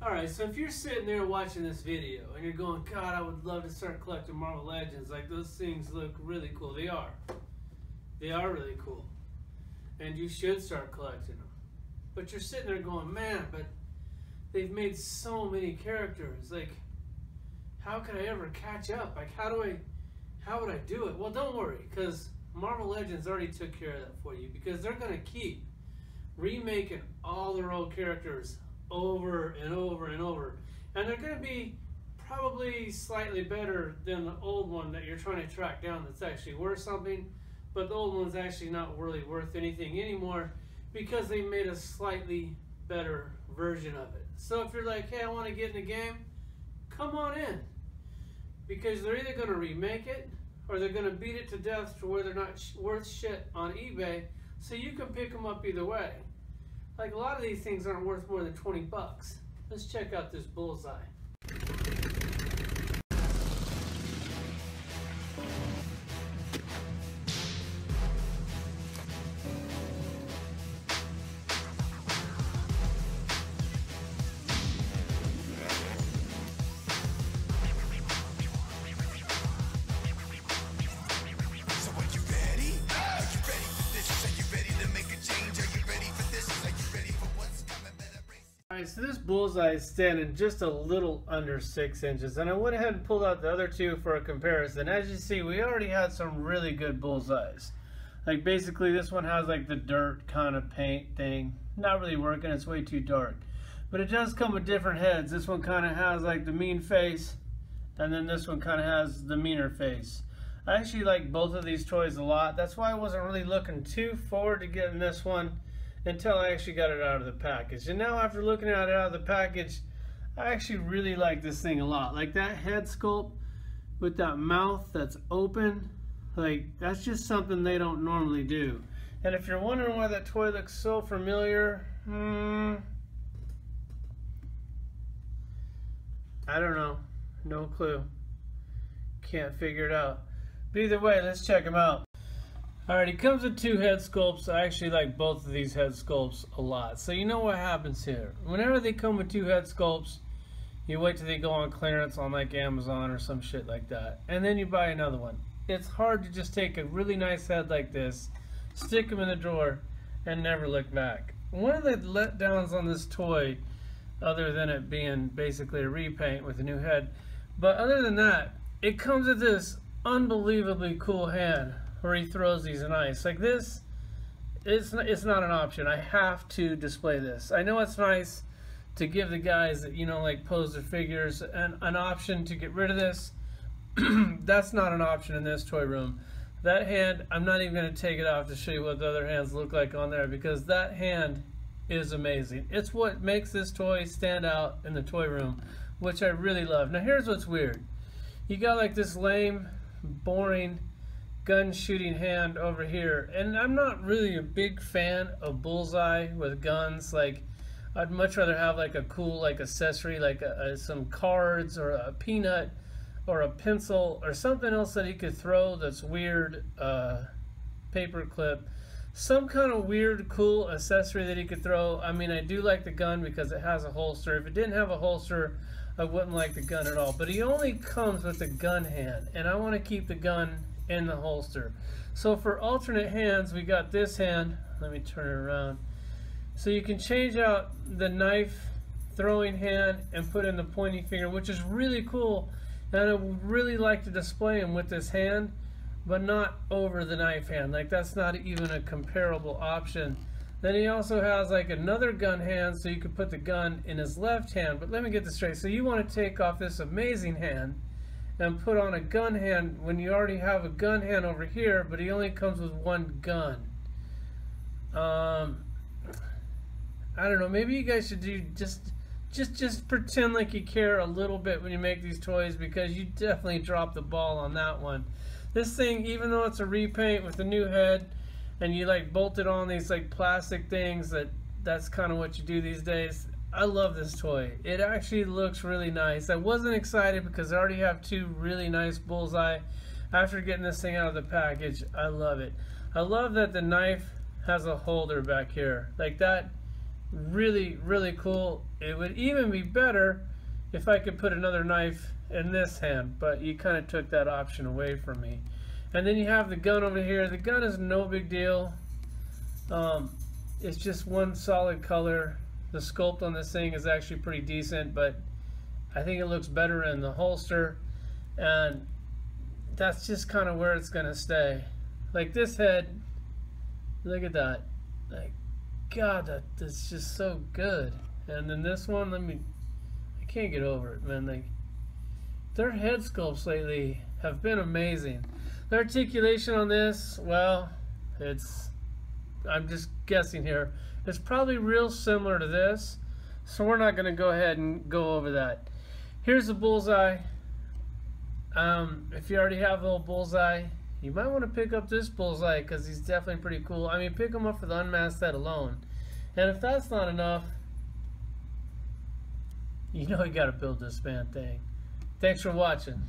Alright, so if you're sitting there watching this video and you're going, God, I would love to start collecting Marvel Legends, like those things look really cool. They are. They are really cool. And you should start collecting them. But you're sitting there going, man, but they've made so many characters. Like, how could I ever catch up? Like, how would I do it? Well, don't worry, because Marvel Legends already took care of that for you, because they're going to keep remaking all their old characters over and over and over, and they're going to be probably slightly better than the old one that you're trying to track down that's actually worth something, but the old one's actually not really worth anything anymore because they made a slightly better version of it. So if you're like, hey, I want to get in the game, come on in, because they're either going to remake it or they're going to beat it to death to where they're not worth shit on eBay, so you can pick them up either way. Like, a lot of these things aren't worth more than 20 bucks. Let's check out this Bullseye. Alright, so this Bullseye is standing just a little under 6 inches, and I went ahead and pulled out the other two for a comparison. As you see, we already had some really good Bullseyes. Like, basically this one has like the dirt kind of paint thing. Not really working, it's way too dark. But it does come with different heads. This one kind of has like the mean face, and then this one kind of has the meaner face. I actually like both of these toys a lot. That's why I wasn't really looking too forward to getting this one until I actually got it out of the package. And now after looking at it out of the package, I actually really like this thing a lot. Like that head sculpt with that mouth that's open, like that's just something they don't normally do. And if you're wondering why that toy looks so familiar, I don't know. No clue. Can't figure it out. But either way, let's check them out. Alright, it comes with two head sculpts. I actually like both of these head sculpts a lot. So you know what happens here. Whenever they come with two head sculpts, you wait till they go on clearance on like Amazon or some shit like that, and then you buy another one. It's hard to just take a really nice head like this, stick them in the drawer, and never look back. One of the letdowns on this toy, other than it being basically a repaint with a new head, but other than that, it comes with this unbelievably cool hand where he throws these in ice. Like this, it's not an option. I have to display this. I know it's nice to give the guys that, you know, like pose their figures an option to get rid of this. That's not an option in this toy room. That hand, I'm not even going to take it off to show you what the other hands look like on there, because that hand is amazing. It's what makes this toy stand out in the toy room, which I really love. Now here's what's weird. You got like this lame, boring gun shooting hand over here, and I'm not really a big fan of Bullseye with guns. Like, I'd much rather have like a cool like accessory, like some cards or a peanut or a pencil or something else that he could throw that's weird, paper clip, some kind of weird cool accessory that he could throw. I mean, I do like the gun because it has a holster. If it didn't have a holster, I wouldn't like the gun at all. But he only comes with the gun hand, and I want to keep the gun in the holster. So for alternate hands, we got this hand. Let me turn it around. So you can change out the knife throwing hand and put in the pointing finger, which is really cool. And I would really like to display him with this hand, but not over the knife hand. Like, that's not even a comparable option. Then he also has like another gun hand, so you could put the gun in his left hand. But let me get this straight. So you want to take off this amazing hand and put on a gun hand when you already have a gun hand over here, but he only comes with one gun. I don't know, maybe you guys should do just pretend like you care a little bit when you make these toys, because you definitely dropped the ball on that one. This thing, even though it's a repaint with a new head and you like bolted on these like plastic things, that's kind of what you do these days, I love this toy. It actually looks really nice. I wasn't excited because I already have two really nice Bullseye. After getting this thing out of the package, I love it. I love that the knife has a holder back here. Like, that really, really cool. It would even be better if I could put another knife in this hand, but you kind of took that option away from me. And then you have the gun over here. The gun is no big deal. It's just one solid color. The sculpt on this thing is actually pretty decent, but I think it looks better in the holster, and that's just kind of where it's gonna stay. Like this head, look at that. Like, God, that's just so good. And then this one, I can't get over it, man. Like, their head sculpts lately have been amazing. The articulation on this, well, I'm just guessing here, it's probably real similar to this, so we're not going to go ahead and go over that. Here's the Bullseye. If you already have a little Bullseye, you might want to pick up this Bullseye because he's definitely pretty cool. I mean, pick him up for the unmasked set alone. And if that's not enough, you know you got to build this man thing. Thanks for watching.